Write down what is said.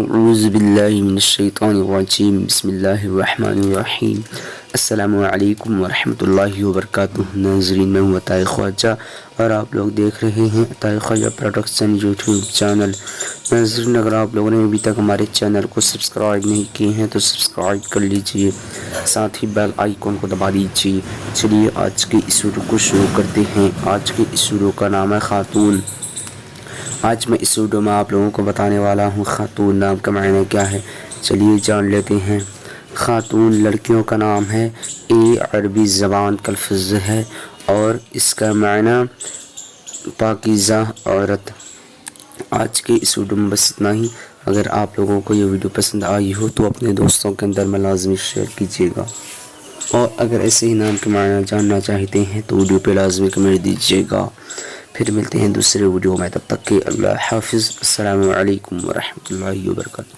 اعوذ باللہ من الشیطان الرجیم بسم اللہ الرحمن الرحیم السلام علیکم ورحمۃ اللہ وبرکاتہ۔ ناظرین، میں ہوں عطائے خواجہ اور آپ لوگ دیکھ رہے ہیں عطائے خواجہ پروڈکشن یوٹیوب چینل۔ ناظرین، اگر آپ لوگوں نے ابھی تک ہمارے چینل کو سبسکرائب نہیں کیے ہیں تو سبسکرائب کر لیجئے، ساتھ ہی بیل آئیکن کو دبا دیجئے۔ چلیے آج کے اس ویڈیو کو شروع کرتے ہیں۔ آج کے اس ویڈیو کا نام ہے خاتون۔ آج میں اس ویڈیو میں آپ لوگوں کو بتانے والا ہوں خاتون نام کا معنی کیا ہے۔ چلیے جان لیتے ہیں۔ خاتون لڑکیوں کا نام ہے، یہ عربی زبان کا لفظ ہے اور اس کا معنی پاکیزہ عورت۔ آج کے اس ویڈیو میں بس اتنا ہی۔ اگر آپ لوگوں کو یہ ویڈیو پسند آئی ہو تو اپنے دوستوں کے اندر میں لازمی شیئر کیجیے گا، اور اگر ایسے ہی نام کے معنی جاننا چاہتے ہیں تو ویڈیو پہ لازمی کمنٹ دیجیے گا۔ پھر ملتے ہیں دوسرے ویڈیو میں، تب تک کہ اللہ حافظ۔ السلام علیکم ورحمۃ اللہ وبرکاتہ۔